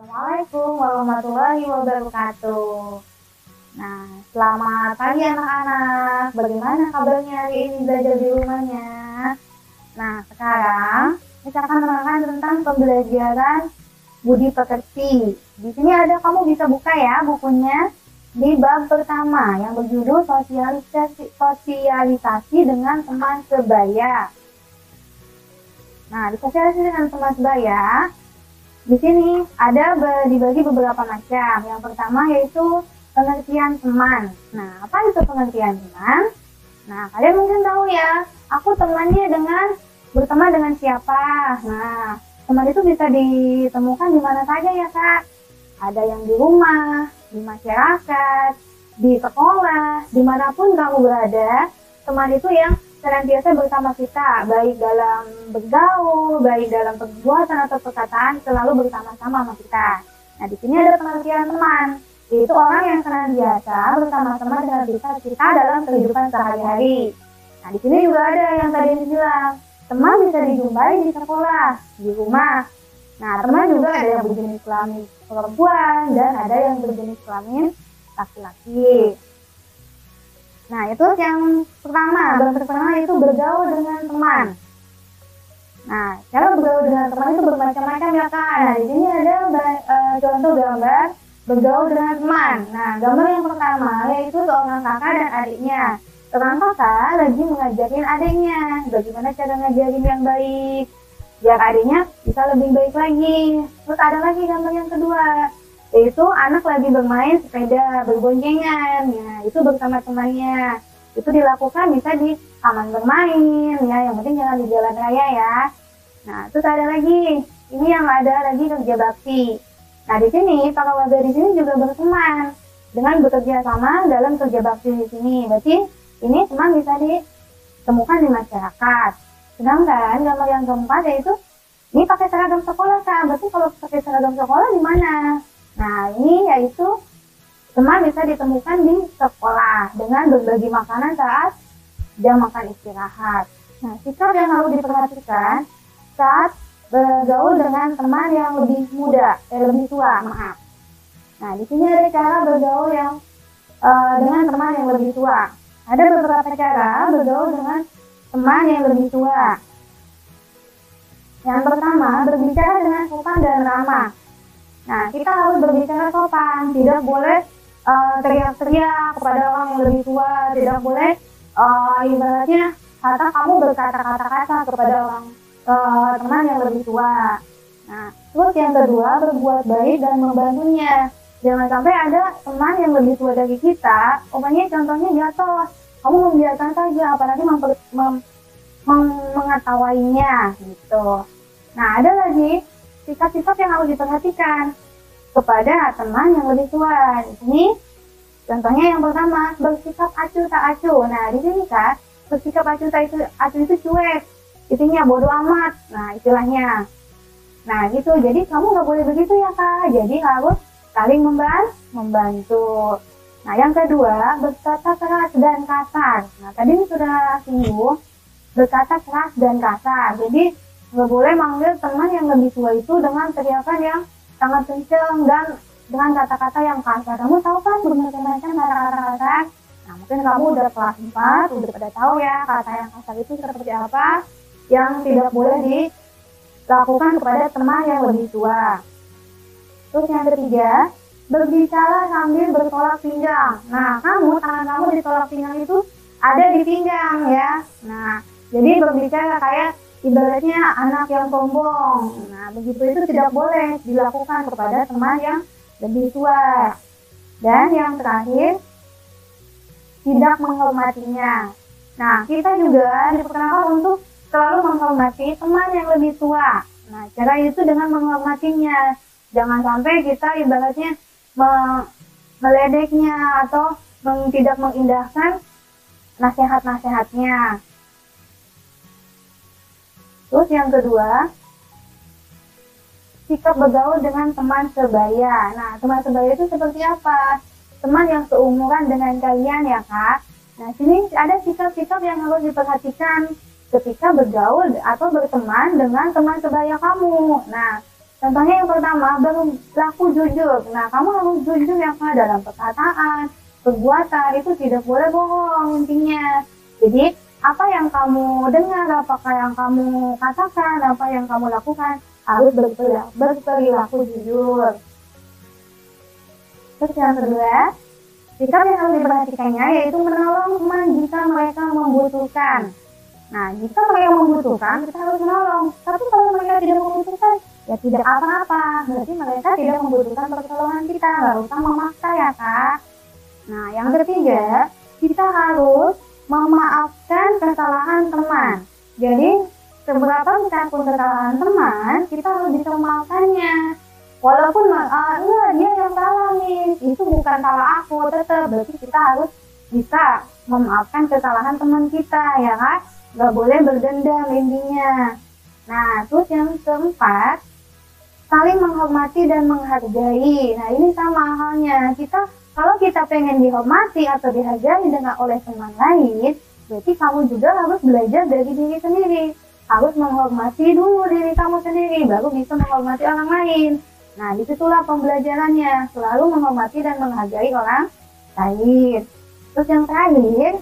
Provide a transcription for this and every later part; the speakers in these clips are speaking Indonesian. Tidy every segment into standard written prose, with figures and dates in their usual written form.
Assalamualaikum warahmatullahi wabarakatuh. Nah, selamat pagi anak-anak. Bagaimana kabarnya hari ini belajar di rumahnya? Nah, sekarang kita akan menerangkan tentang pembelajaran budi pekerti. Di sini ada, kamu bisa buka ya bukunya di bab pertama yang berjudul sosialisasi dengan teman sebaya. Nah, di sosialisasi dengan teman sebaya, di sini ada dibagi beberapa macam. Yang pertama yaitu pengertian teman. Nah, apa itu pengertian teman? Nah, kalian mungkin tahu ya, aku temannya berteman dengan siapa. Nah, teman itu bisa ditemukan di mana saja ya, Kak. Ada yang di rumah, di masyarakat, di sekolah, dimanapun kamu berada, teman itu yang senantiasa bersama kita, baik dalam bergaul, baik dalam perbuatan atau perkataan, selalu bersama-sama sama kita. Nah, di sini ada pengertian teman, yaitu orang yang senantiasa bersama-sama dengan kita dalam kehidupan sehari-hari. Nah, di sini juga ada yang tadi dibilang, teman bisa dijumpai di sekolah, di rumah. Nah, teman juga ada yang berjenis kelamin perempuan dan ada yang berjenis kelamin laki-laki. Nah, itu yang pertama, bentuk pertama itu bergaul dengan teman. Nah, cara bergaul dengan teman itu bermacam-macam ya, Kak. Nah, di sini ada contoh gambar bergaul dengan teman. Nah, gambar yang pertama yaitu seorang kakak dan adiknya. Seorang kakak lagi mengajarin adiknya bagaimana cara ngajarin yang baik, biar adiknya bisa lebih baik lagi. Terus ada lagi gambar yang kedua, yaitu anak lagi bermain sepeda berboncengan, ya itu bersama temannya. Itu dilakukan bisa di taman bermain, ya yang penting jangan di jalan raya ya. Nah, terus ada lagi, ini yang ada lagi kerja bakti. Nah, di sini para warga di sini juga berteman dengan bekerja sama dalam kerja bakti di sini. Berarti ini teman bisa ditemukan di masyarakat. Sedangkan gambar yang keempat yaitu ini pakai seragam sekolah, Kak. Berarti kalau pakai seragam sekolah di mana? Nah, ini yaitu teman bisa ditemukan di sekolah dengan berbagi makanan saat jam makan istirahat. Nah, sikap yang harus diperhatikan saat bergaul dengan teman yang lebih muda, lebih tua, maaf. Nah, di sini ada cara bergaul yang dengan teman yang lebih tua. Ada beberapa cara bergaul dengan teman yang lebih tua. Yang pertama, berbicara dengan sopan dan ramah. Nah, kita harus berbicara sopan, tidak boleh teriak-teriak kepada orang yang lebih tua, tidak boleh ibaratnya kata kamu berkata-kata kasar kepada orang teman yang lebih tua. Nah, terus yang kedua, berbuat baik dan membantunya. Jangan sampai ada teman yang lebih tua dari kita, umpamanya contohnya jatuh, kamu membiarkan saja, apalagi mengetahuinya gitu. Nah, ada lagi sikap-sikap yang harus diperhatikan kepada teman yang lebih tua. Di sini contohnya yang pertama, bersikap acuh tak acuh. Nah, di sini Kak, bersikap acuh tak acuh itu cuek, intinya bodoh amat. Nah, istilahnya. Nah, gitu. Jadi kamu nggak boleh begitu ya, Kak. Jadi harus saling membantu. Nah, yang kedua, berkata keras dan kasar. Nah, tadi ini sudah singgung, berkata keras dan kasar. Jadi nggak boleh manggil teman yang lebih tua itu dengan teriakan yang sangat kencang dan dengan kata-kata yang kasar. Kamu tahu kan bermacam-macam kata-kata kasar? Nah, mungkin kamu udah kelas 4, udah pada tahu ya kata yang kasar itu seperti apa, yang tidak boleh dilakukan kepada teman yang lebih tua. Terus yang ketiga, berbicara sambil bertolak pinggang. Nah, tangan kamu ditolak pinggang itu ada di pinggang ya. Nah, jadi berbicara kayak ibaratnya anak yang sombong. Nah, begitu itu tidak boleh dilakukan kepada teman yang lebih tua. Dan yang terakhir, tidak menghormatinya. Nah, kita juga diperkenalkan untuk selalu menghormati teman yang lebih tua. Nah, cara itu dengan menghormatinya. Jangan sampai kita ibaratnya meledeknya atau tidak mengindahkan nasihat-nasihatnya. Terus yang kedua, sikap bergaul dengan teman sebaya. Nah, teman sebaya itu seperti apa? Teman yang seumuran dengan kalian ya, Kak. Nah, sini ada sikap-sikap yang harus diperhatikan ketika bergaul atau berteman dengan teman sebaya kamu. Nah, Contohnya yang pertama, berlaku jujur. Nah, kamu harus jujur ya Kak, dalam perkataan, perbuatan, itu tidak boleh bohong intinya. Jadi, apa yang kamu dengar, apakah yang kamu katakan, apa yang kamu lakukan, harus berperilaku jujur. Terus yang kedua, sikap yang harus diperhatikannya yaitu menolong teman jika mereka membutuhkan. Nah, jika mereka membutuhkan, kita harus menolong. Tapi kalau mereka tidak membutuhkan, ya tidak apa-apa. Berarti mereka tidak membutuhkan pertolongan kita. Nggak usah memaksa ya Kak. Nah, yang ketiga, kita harus memaafkan kesalahan teman. Jadi, seberapa besar pun kesalahan teman, kita harus bisa memaafkannya. Walaupun enggak, dia yang salah nih, itu bukan salah aku, tetap berarti kita harus bisa memaafkan kesalahan teman kita ya Kak. Nggak boleh berdendam intinya. Nah, terus yang keempat, saling menghormati dan menghargai. Nah, ini sama halnya. Kalau kita pengen dihormati atau dihargai dengan oleh teman lain, berarti kamu juga harus belajar dari diri sendiri. Harus menghormati dulu diri kamu sendiri, baru bisa menghormati orang lain. Nah, disitulah pembelajarannya. Selalu menghormati dan menghargai orang lain. Terus yang terakhir,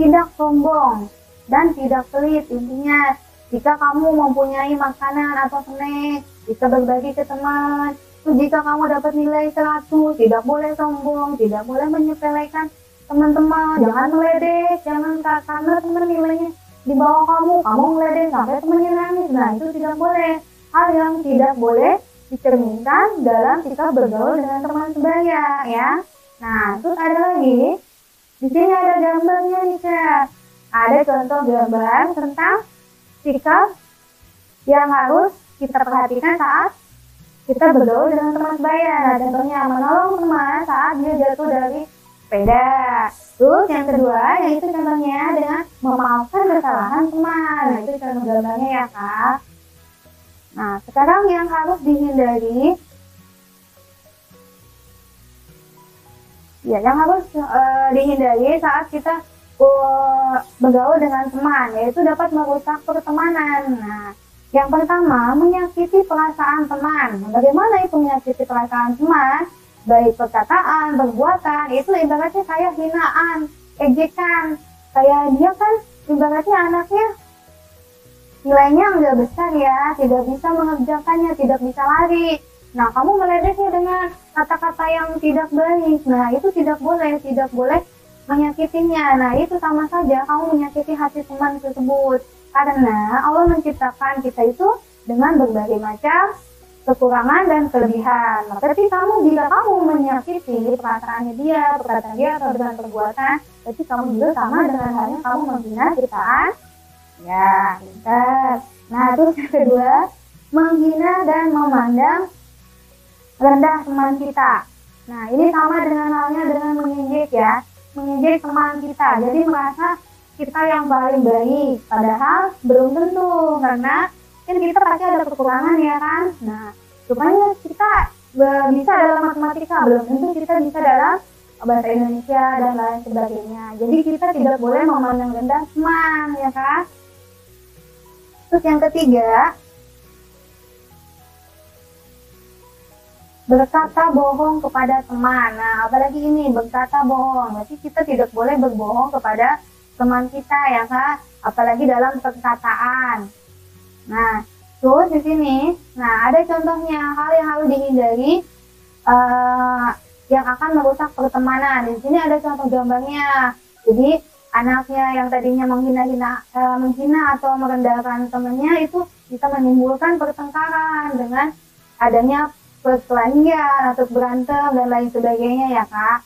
tidak sombong dan tidak pelit. Intinya, jika kamu mempunyai makanan atau snack, bisa berbagi ke teman. Jika kamu dapat nilai 100, tidak boleh sombong, tidak boleh menyepelekan teman-teman. Jangan meledek, jangan karena teman nilainya di bawah kamu meledek sampai temannya nangis. Nah, itu tidak boleh. Hal yang tidak boleh dicerminkan dalam sikap bergaul dengan teman sebaya ya. Nah, terus ada lagi. Di sini ada gambarnya nih Kak. Ada contoh gambar tentang sikap yang harus kita perhatikan saat kita bergaul dengan teman sebaya. Nah, contohnya menolong teman saat dia jatuh dari sepeda. Terus yang kedua, yaitu contohnya dengan memaafkan kesalahan teman. Nah, itu contoh gambarnya ya Kak. Nah, sekarang yang harus dihindari, yang harus dihindari saat kita bergaul dengan teman, yaitu dapat merusak pertemanan. Nah, yang pertama, menyakiti perasaan teman. Bagaimana itu menyakiti perasaan teman? Baik perkataan, perbuatan, itu ibaratnya kayak hinaan, ejekan. Kayak dia kan ibaratnya anaknya nilainya nggak besar ya, tidak bisa mengerjakannya, tidak bisa lari. Nah, kamu meledeknya dengan kata-kata yang tidak baik. Nah, itu tidak boleh menyakitinya. Nah, itu sama saja kamu menyakiti hati teman tersebut. Karena Allah menciptakan kita itu dengan berbagai macam kekurangan dan kelebihan. Nah, tapi jika kamu menyakiti perasaannya dia, perkataan dia, atau dengan perbuatan, berarti kamu juga sama dengan halnya kamu menghina ciptaan. Ya, pintar. Nah, terus yang kedua, menghina dan memandang rendah teman kita. Nah, ini sama dengan halnya dengan mengejek ya, mengejek teman kita. Jadi merasa kita yang paling baik, padahal belum tentu, karena kan kita pasti ada kekurangan ya kan. Nah, supaya kita bisa dalam matematika, belum tentu kita bisa dalam bahasa Indonesia dan lain sebagainya. Jadi kita tidak boleh memandang rendah teman ya kan. Terus yang ketiga, berkata bohong kepada teman. Nah, apalagi ini berkata bohong. Berarti kita tidak boleh berbohong kepada teman kita ya Kak, apalagi dalam perkataan. Nah, terus di sini, nah ada contohnya hal yang harus dihindari yang akan merusak pertemanan. Di sini ada contoh gambarnya. Jadi anaknya yang tadinya menghina atau merendahkan temannya itu bisa menimbulkan pertengkaran dengan adanya perkelahian atau berantem dan lain sebagainya ya Kak.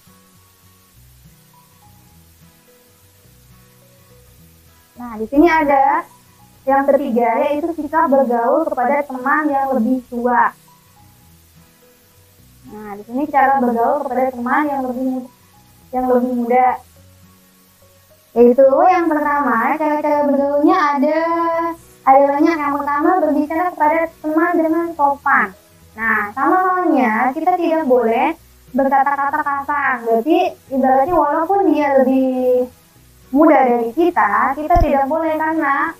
Nah, di sini ada yang ketiga, yaitu sikap bergaul kepada teman yang lebih tua. Nah, di sini cara bergaul kepada teman yang lebih muda. Yaitu yang pertama, cara-cara bergaulnya ada banyak. Yang pertama, berbicara kepada teman dengan sopan. Nah, sama halnya kita tidak boleh berkata-kata kasar. Berarti ibaratnya walaupun dia lebih muda dari kita tidak boleh, karena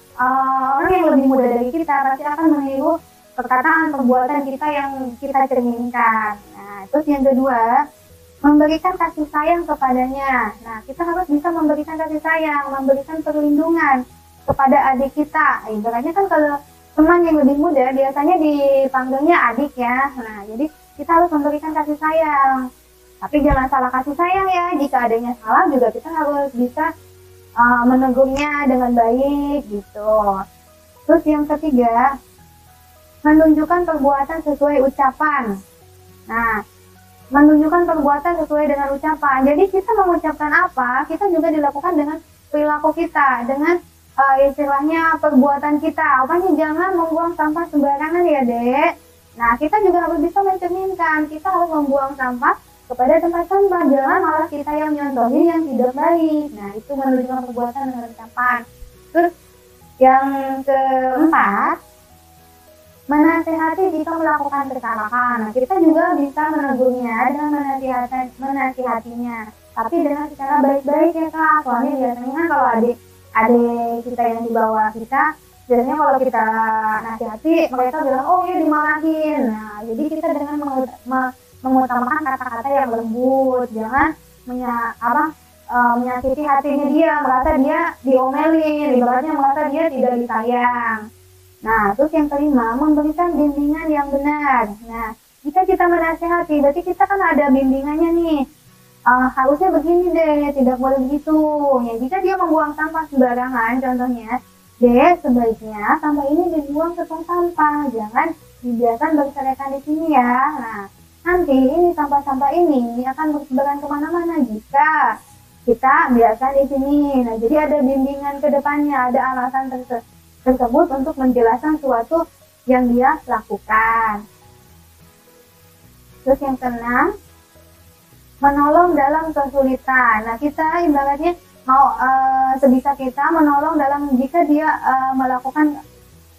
orang yang lebih muda dari kita pasti akan meniru perkataan, perbuatan kita yang kita cerminkan. Nah, terus yang kedua, memberikan kasih sayang kepadanya. Nah, kita harus bisa memberikan kasih sayang, memberikan perlindungan kepada adik kita. Ibaratnya kan kalau teman yang lebih muda biasanya dipanggilnya adik ya. Nah, jadi kita harus memberikan kasih sayang. Tapi jangan salah kasih sayang ya. Jika adanya salah juga kita harus bisa menegurnya dengan baik gitu. Terus yang ketiga, menunjukkan perbuatan sesuai ucapan. Nah, menunjukkan perbuatan sesuai dengan ucapan. Jadi kita mengucapkan apa, kita juga dilakukan dengan perilaku kita, dengan istilahnya perbuatan kita. Apanya jangan membuang sampah sembarangan ya, Dek. Nah, kita juga harus bisa mencerminkan, kita harus membuang sampah kepada tempat sampah. Jangan malah kita yang nyontohin yang tidak baik. Nah, itu menunjukkan perbuatan dengan ucapan. Terus yang keempat, menasihati jika melakukan kesalahan. Nah, kita juga bisa menegurnya dengan menasihatinya, tapi dengan secara baik-baik ya Kak. Soalnya biasanya kan kalau adik kita yang di bawah kita, biasanya kalau kita nasihati mereka bilang oh iya dimarahin. Nah, jadi kita dengan mengutamakan kata-kata yang lembut, jangan menyakiti hatinya dia, merasa dia diomelin, ibaratnya merasa dia tidak disayang. Nah, terus yang kelima, memberikan bimbingan yang benar. Nah, jika kita menasihati, berarti kita kan ada bimbingannya nih. Harusnya begini deh, tidak boleh begitu. Ya, jika dia membuang sampah sembarangan, contohnya, sebaiknya sampah ini dibuang ke tong sampah. Jangan dibiarkan berserakan di sini ya. Nah, nanti ini sampah-sampah ini akan bersebaran kemana-mana jika kita biarkan di sini. Nah, jadi ada bimbingan ke depannya, ada alasan tersebut untuk menjelaskan suatu yang dia lakukan. Terus yang keenam, menolong dalam kesulitan. Nah, kita ibaratnya mau sebisa kita menolong jika dia melakukan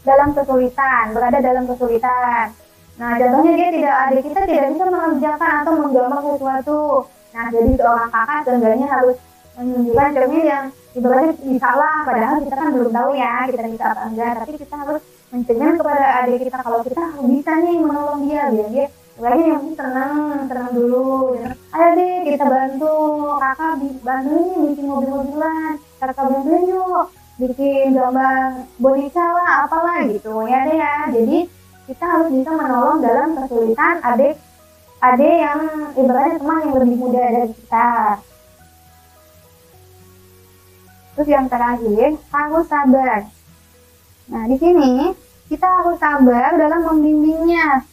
dalam kesulitan, berada dalam kesulitan. Nah, contohnya kita tidak bisa mengerjakan atau menggambar sesuatu. Nah, jadi seorang kakak seenggaknya harus menunjukkan cermin yang ibaratnya bisa lah, padahal kita kan belum tahu ya kita bisa apa enggak, tapi kita harus mencerminkan kepada adik kita kalau kita bisa nih menolong dia, biar dia ibaratnya yang tenang dulu. Ayo deh kita bantu kakak, bantuin bikin mobil-mobilan, kakak bantuin yuk bikin gambar boneka lah apalah gitu ya deh ya. Jadi kita harus bisa menolong dalam kesulitan adik yang ibaratnya teman yang lebih muda dari kita. Terus yang terakhir, harus sabar. Nah, di sini kita harus sabar dalam membimbingnya.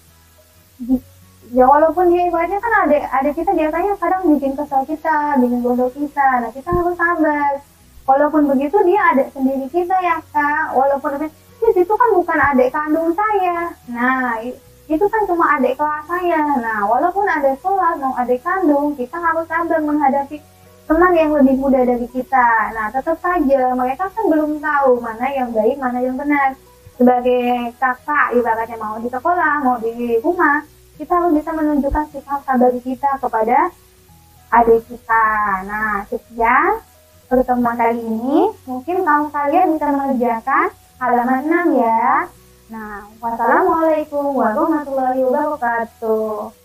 Ya walaupun dia ibaratnya kan adik kita biasanya kadang bikin kesal kita, bikin bodoh kita. Nah, kita harus sabar. Walaupun begitu dia adik sendiri kita ya Kak. Walaupun itu kan bukan adik kandung saya. Nah, itu kan cuma adik kelas saya. Nah, walaupun adik kelas mau adik kandung, kita harus sabar menghadapi teman yang lebih muda dari kita. Nah, tetap saja mereka kan belum tahu mana yang baik, mana yang benar. Sebagai kakak, ibaratnya mau di sekolah, mau di rumah, kita harus bisa menunjukkan sikap sabar kita kepada adik kita. Nah, sekian pertemuan kali ini. Mungkin kalian bisa mengerjakan halaman 6 ya. Nah, wassalamualaikum warahmatullahi wabarakatuh.